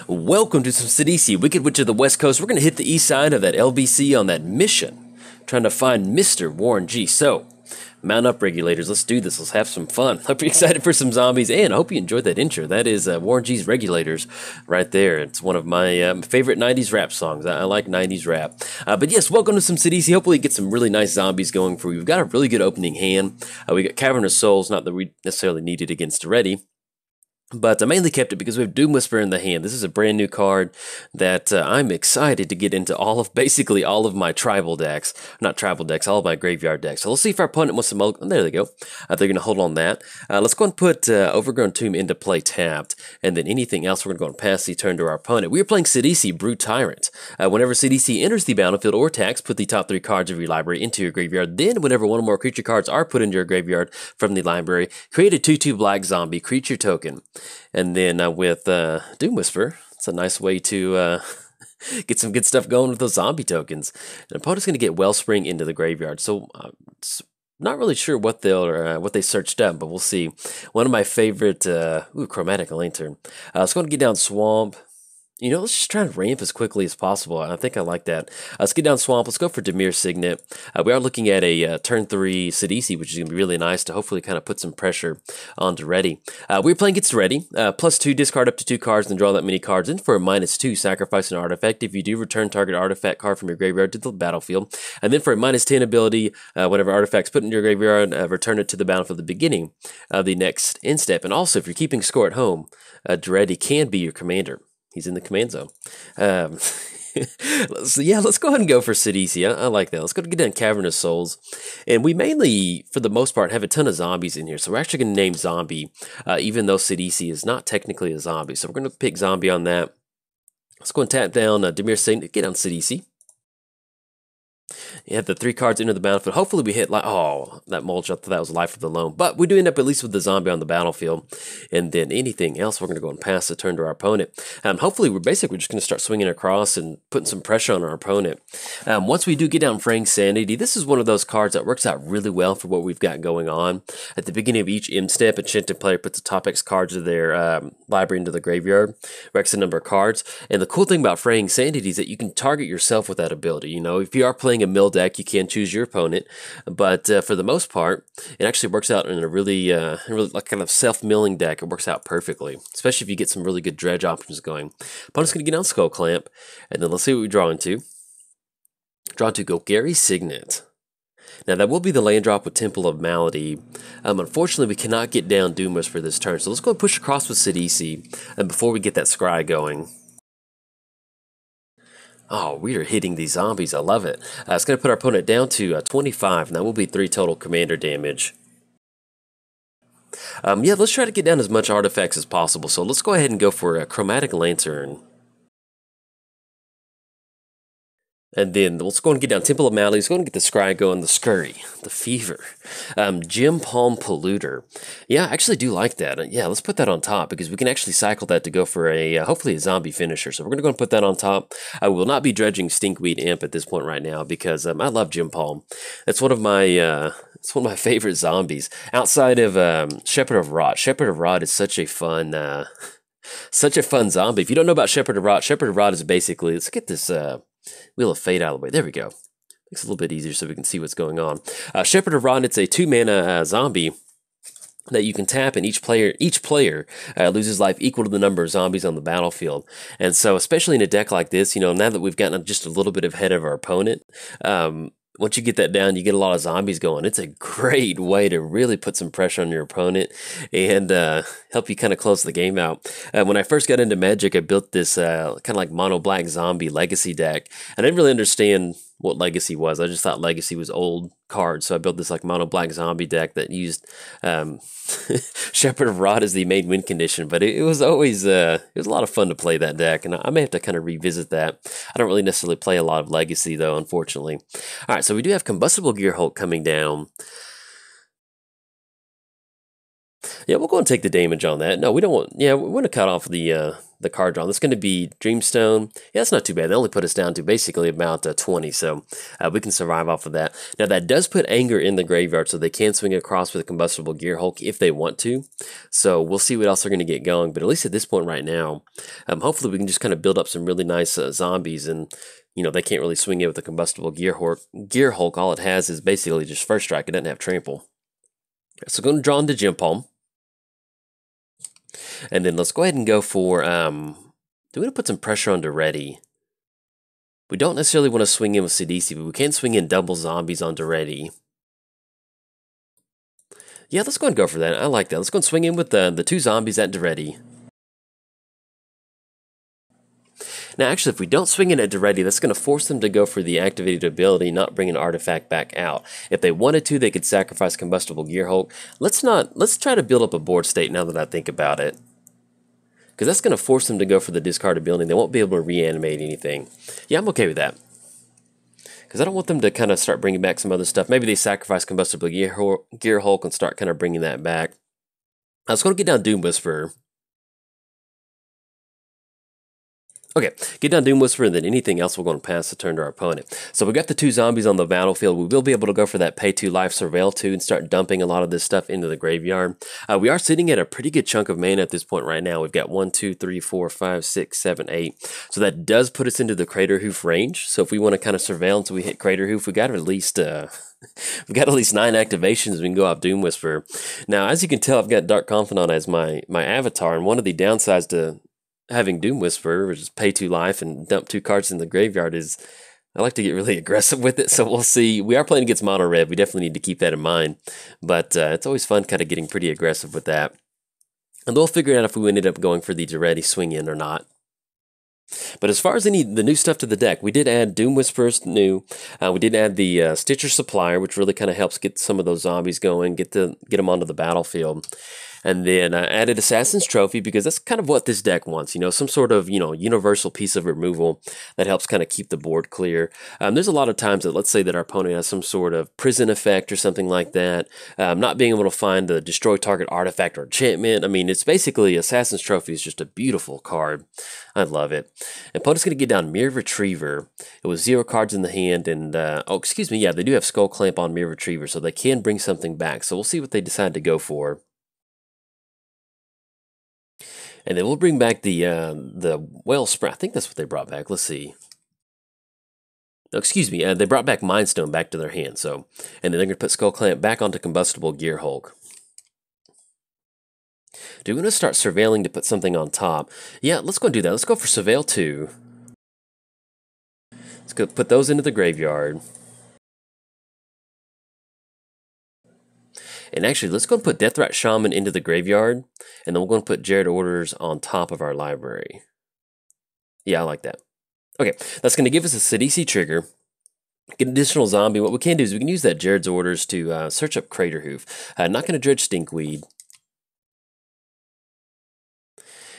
Welcome to some Sidisi, Wicked Witch of the West Coast. We're going to hit the east side of that LBC on that mission, trying to find Mr. Warren G. So, mount up, regulators. Let's do this. Let's have some fun. Hope you're excited for some zombies, and I hope you enjoyed that intro. That is Warren G's Regulators right there. It's one of my favorite 90s rap songs. I like 90s rap. But yes, welcome to some Sidisi. Hopefully get some really nice zombies going for you. We've got a really good opening hand. We got Cavernous Souls, not that we necessarily need it against Daretti. But I mainly kept it because we have Doom Whisper in the hand. This is a brand new card that I'm excited to get into basically all of my tribal decks. Not tribal decks, all of my graveyard decks. So let's see if our opponent wants to there they go. They're going to hold on that. Let's go and put Overgrown Tomb into play tapped. And then anything else, we're going to go and pass the turn to our opponent. We are playing Sidisi, Brute Tyrant. Whenever Sidisi enters the battlefield or attacks, put the top 3 cards of your library into your graveyard. Then whenever one or more creature cards are put into your graveyard from the library, create a 2/2 black zombie creature token. And then with Doom Whisper, it's a nice way to get some good stuff going with those zombie tokens. An opponent's going to get Wellspring into the graveyard, so not really sure what they searched up, but we'll see. One of my favorite, Chromatic Lantern. Let's go and get down Swamp. You know, let's just try and ramp as quickly as possible. I think I like that. Let's get down Swamp. Let's go for Dimir Signet. We are looking at a turn 3 Sidisi, which is going to be really nice to hopefully kind of put some pressure on Daretti. We're playing against Daretti. +2, discard up to 2 cards and draw that many cards. And for a -2, sacrifice an artifact. If you do, return target artifact card from your graveyard to the battlefield. And then for a -10 ability, whenever artifacts put into your graveyard, return it to the battlefield at the beginning of the next end step. And also, if you're keeping score at home, Daretti can be your commander. He's in the command zone. So yeah, let's go ahead and go for Sidisi. I like that. Let's go get down Cavernous Souls. And we mainly, for the most part, have a ton of zombies in here. So we're actually going to name Zombie, even though Sidisi is not technically a zombie. So we're going to pick Zombie on that. Let's go and tap down Dimir Signet, get down Sidisi. You have the 3 cards into the battlefield. Hopefully we hit, that mulch, I thought that was Life of the Loam. But we do end up at least with the zombie on the battlefield. And then anything else, we're going to go and pass the turn to our opponent. Hopefully we're just going to start swinging across and putting some pressure on our opponent. Once we do get down Fraying Sanity, this is one of those cards that works out really well for what we've got going on. At the beginning of each end step, a Enchanted player puts the top X cards of their library into the graveyard, Rex a number of cards. And the cool thing about Fraying Sanity is that you can target yourself with that ability. You know, if you are playing a mill deck, you can choose your opponent, but for the most part, it actually works out in a really like kind of self-milling deck. It works out perfectly, especially if you get some really good dredge options going. Opponent's going to get on Skull Clamp, and then let's see what we draw into. Draw into Golgari Signet. Now, that will be the land drop with Temple of Malady. Unfortunately, we cannot get down Doom Whisper this turn, so let's go and push across with Sidisi before we get that scry going. Oh, we are hitting these zombies. I love it. It's going to put our opponent down to 25, and that will be 3 total commander damage. Yeah, let's try to get down as much artifacts as possible. So let's go ahead and go for a Chromatic Lantern. And then let's go and get down Temple of Malady. Let's go and get the Scry going, the Scurry, the Fever. Gem Palm Polluter. Yeah, I actually do like that. Yeah, let's put that on top because we can actually cycle that to go for a, hopefully a zombie finisher. So we're going to go and put that on top. I will not be dredging Stinkweed Imp at this point right now because I love Gem Palm. It's one of my favorite zombies. Outside of Shepherd of Rot. Shepherd of Rot is such a fun zombie. If you don't know about Shepherd of Rot is basically, let's get this Wheel of Fate out of the way. There we go. Makes it a little bit easier so we can see what's going on. Shepherd of Rot, it's a 2-mana zombie that you can tap, and each player loses life equal to the number of zombies on the battlefield. And so, especially in a deck like this, you know, now that we've gotten just a little bit ahead of our opponent, once you get that down, you get a lot of zombies going. It's a great way to really put some pressure on your opponent and help you kind of close the game out. When I first got into Magic, I built this kind of like mono black zombie legacy deck. I didn't really understand what Legacy was. I just thought Legacy was old cards, so I built this like mono black zombie deck that used Shepherd of Rot as the main win condition. But it was always it was a lot of fun to play that deck, and I may have to kind of revisit that. I don't really necessarily play a lot of Legacy though, unfortunately. All right, so we do have Combustible Gearhulk coming down. Yeah, we'll go and take the damage on that. No, we don't want. Yeah, we want to cut off the card draw. That's going to be Dreamstone. Yeah, that's not too bad. They only put us down to basically about 20, so we can survive off of that. Now, that does put Anger in the graveyard, so they can swing across with a Combustible Gearhulk if they want to. So we'll see what else they're going to get going. But at least at this point right now, Hopefully we can just kind of build up some really nice zombies, and you know they can't really swing it with a combustible gear Hulk. All it has is basically just first strike. It doesn't have trample. So going to draw into Gem Palm, and then let's go ahead and go for. Do we want to put some pressure on Daretti? We don't necessarily want to swing in with Sidisi, but we can swing in double zombies on Daretti. Yeah, let's go ahead and go for that. I like that. Let's go and swing in with the 2 zombies at Daretti. Now, actually, if we don't swing in at Daretti, that's going to force them to go for the activated ability, not bring an artifact back out. If they wanted to, they could sacrifice Combustible Gear Hulk. Let's try to build up a board state now that I think about it. Because that's going to force them to go for the discard ability. They won't be able to reanimate anything. Yeah, I'm okay with that. Because I don't want them to kind of start bringing back some other stuff. Maybe they sacrifice Combustible Gear Hulk and start kind of bringing that back. I was going to get down Doom Whisperer. Okay, get down Doom Whisperer, and then anything else we're going to pass the turn to our opponent. So we got the 2 zombies on the battlefield. We will be able to go for that pay 2 life, Surveil 2, and start dumping a lot of this stuff into the graveyard. We are sitting at a pretty good chunk of mana at this point right now. We've got 1, 2, 3, 4, 5, 6, 7, 8. So that does put us into the Crater Hoof range. So if we want to kind of surveil until we hit Crater Hoof, we got at least we've got at least 9 activations. We can go off Doom Whisperer. Now, as you can tell, I've got Dark Confidant as my avatar, and one of the downsides to having Doom Whisperer, which is pay 2 life and dump 2 cards in the graveyard, is I like to get really aggressive with it. So we'll see. We are playing against mono red. We definitely need to keep that in mind. But it's always fun kind of getting pretty aggressive with that. And we'll figure out if we ended up going for the Daretti swing in or not. But as far as the new stuff to the deck, we did add Doom Whisperers new. We did add the Stitcher Supplier, which really kind of helps get some of those zombies going, get them onto the battlefield. And then I added Assassin's Trophy because that's kind of what this deck wants, you know, some sort of, you know, universal piece of removal that helps kind of keep the board clear. There's a lot of times that, let's say that our opponent has some sort of prison effect or something like that, not being able to find the destroy target artifact or enchantment. I mean, it's basically Assassin's Trophy is just a beautiful card. I love it. Opponent's going to get down Mirror Retriever. It was 0 cards in the hand, and, oh, excuse me, yeah, they do have Skull Clamp on Mirror Retriever, so they can bring something back. So we'll see what they decide to go for. And then we'll bring back the Wellspring. I think that's what they brought back. Let's see. No, excuse me. They brought back Mind Stone back to their hand. So, and then they're going to put Skull Clamp back onto Combustible Gear Hulk. Do we want to start surveilling to put something on top? Yeah, let's go do that. Let's go for Surveil 2. Let's go put those into the graveyard. And actually, let's go and put Deathrat Shaman into the graveyard, and then we're going to put Jared Orders on top of our library. Yeah, I like that. Okay, that's going to give us a Sidisi trigger. Get an additional zombie. What we can do is we can use that Jared's Orders to search up Crater Hoof. Not going to dredge Stinkweed.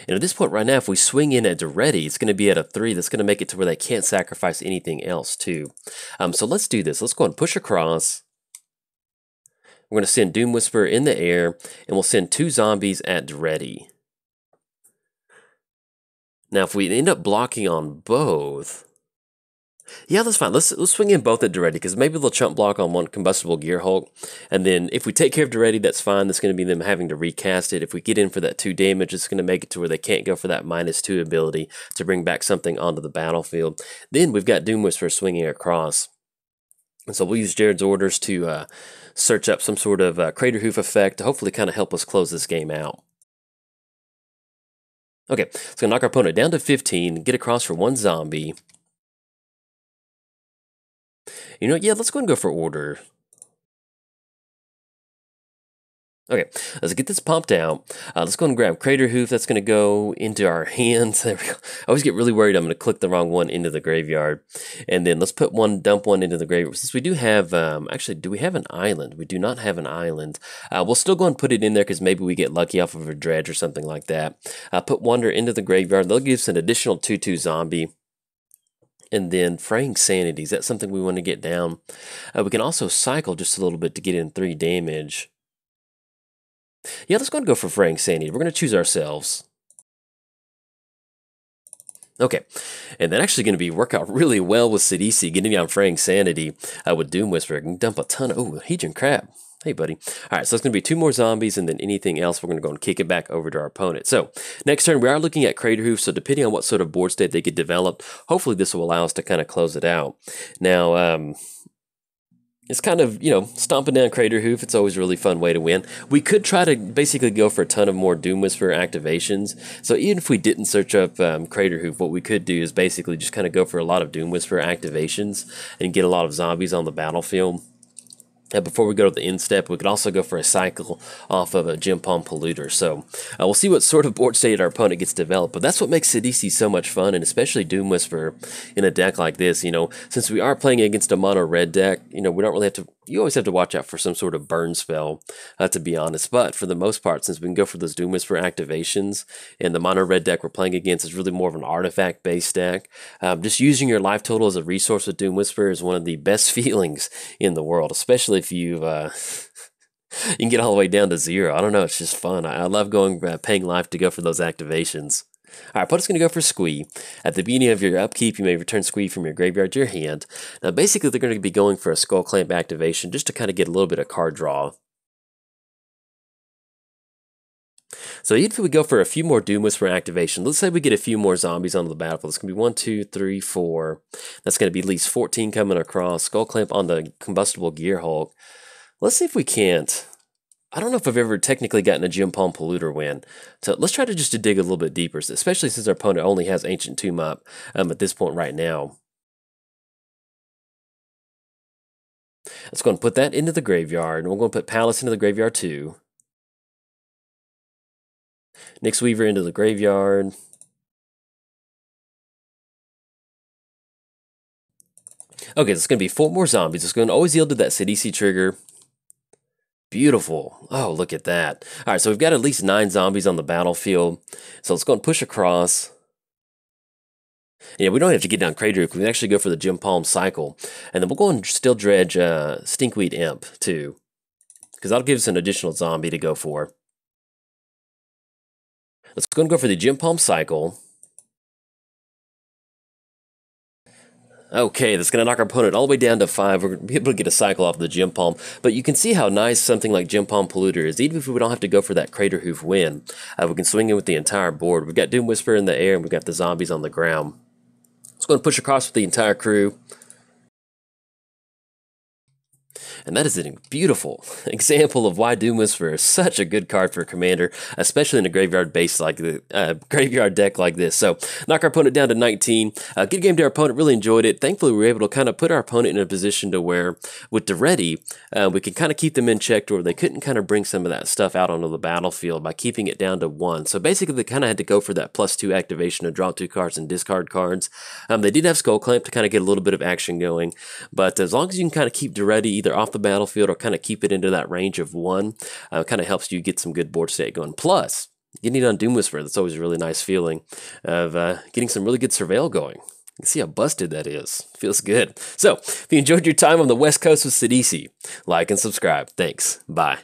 And at this point right now, if we swing in at Daretti, it's going to be at a 3. That's going to make it to where they can't sacrifice anything else, too. So let's do this. Let's go and push across. We're going to send Doom Whisperer in the air, and we'll send 2 zombies at Daretti. Now, if we end up blocking on both, yeah, that's fine. Let's swing in both at Daretti, because maybe they'll chump block on one Combustible Gear Hulk, and then if we take care of Daretti, that's fine. That's going to be them having to recast it. If we get in for that 2 damage, it's going to make it to where they can't go for that -2 ability to bring back something onto the battlefield. Then we've got Doom Whisperer swinging across. And so we'll use Jared's Orders to search up some sort of Crater Hoof effect to hopefully kind of help us close this game out. Okay, it's going to knock our opponent down to 15, get across for 1 zombie. You know, yeah, let's go and go for Order. Okay, let's get this pumped out. Let's go and grab Crater Hoof. That's going to go into our hands. There we go. I always get really worried I'm going to click the wrong one into the graveyard. And then let's put dump one into the graveyard. Since we do have, actually, do we have an island? We do not have an island. We'll still go and put it in there because maybe we get lucky off of a dredge or something like that. Put Wonder into the graveyard. They'll give us an additional 2/2 zombie. And then Fraying Sanity. Is that something we want to get down? We can also cycle just a little bit to get in 3 damage. Yeah, let's go and go for Fraying Sanity. We're going to choose ourselves. Okay, and that's actually going to work out really well with Sidisi, getting down Fraying Sanity with Doom Whisperer. Can dump a ton of, oh, Hedron Crab. Hey, buddy. All right, so it's going to be 2 more zombies, and then anything else, we're going to go and kick it back over to our opponent. So, next turn, we are looking at Crater Hoof, so depending on what sort of board state they get developed, hopefully this will allow us to kind of close it out. Now, it's kind of, stomping down Crater Hoof. It's always a really fun way to win. We could try to basically go for a ton of more Doom Whisperer activations. So even if we didn't search up Crater Hoof, what we could do is basically just kind of go for a lot of Doom Whisperer activations and get a lot of zombies on the battlefield. Before we go to the end step, we could also go for a cycle off of a Gem Palm Polluter. So we'll see what sort of board state our opponent gets developed. But that's what makes Sidisi so much fun, and especially Doom Whisperer in a deck like this. Since we are playing against a mono red deck, we don't really have to. You always have to watch out for some sort of burn spell, to be honest. But for the most part, since we can go for those Doom Whisperer activations, and the mono red deck we're playing against is really more of an artifact-based deck, just using your life total as a resource with Doom Whisperer is one of the best feelings in the world, especially if you you can get all the way down to 0. I don't know, it's just fun. I love paying life to go for those activations. All right, opponent's going to go for Squee. At the beginning of your upkeep, you may return Squee from your graveyard to your hand. Now, basically, they're going to be going for a Skull Clamp activation just to kind of get a little bit of card draw. So even if we go for a few more Doom Whisperer activation, let's say we get a few more zombies onto the battlefield. It's going to be 1, 2, 3, 4. That's going to be at least 14 coming across. Skull Clamp on the Combustible Gear Hulk. Let's see if we can't. I don't know if I've ever technically gotten a Gem Palm Polluter win. So let's try to just dig a little bit deeper, especially since our opponent only has Ancient Tomb up at this point right now. Let's go and put that into the graveyard. And we're going to put Palace into the graveyard too. Nyx Weaver into the graveyard. Okay, it's going to be 4 more zombies. It's going to always yield to that Sidisi trigger. Beautiful. Oh, look at that. All right, so we've got at least 9 zombies on the battlefield. So let's go and push across. Yeah, we don't have to get down Crater Hoof. We can actually go for the Gem Palm cycle. And then we'll go and still dredge Stinkweed Imp, too. Because that'll give us an additional zombie to go for. Let's go and go for the Gem Palm cycle. Okay, that's going to knock our opponent all the way down to 5. We're going to be able to get a cycle off the Gem Palm. But you can see how nice something like Gem Palm Polluter is. Even if we don't have to go for that Crater Hoof win, we can swing in with the entire board. We've got Doom Whisperer in the air, and we've got the zombies on the ground. Let's go and push across with the entire crew. And that is a beautiful example of why Doom Whisperer is such a good card for a commander, especially in a graveyard graveyard deck like this. So, knock our opponent down to 19. Good game to our opponent. Really enjoyed it. Thankfully, we were able to kind of put our opponent in a position to where, with Daretti, we can kind of keep them in check to where they couldn't kind of bring some of that stuff out onto the battlefield by keeping it down to 1. So basically, they kind of had to go for that +2 activation to draw 2 cards and discard cards. They did have Skull Clamp to kind of get a little bit of action going, but as long as you can kind of keep Daretti either off the battlefield or kind of keep it into that range of 1, kind of helps you get some good board state going. Plus, getting it on Doom Whisperer, that's always a really nice feeling of getting some really good surveil going. You can see how busted that is. Feels good. So, if you enjoyed your time on the West Coast with Sidisi, like and subscribe. Thanks. Bye.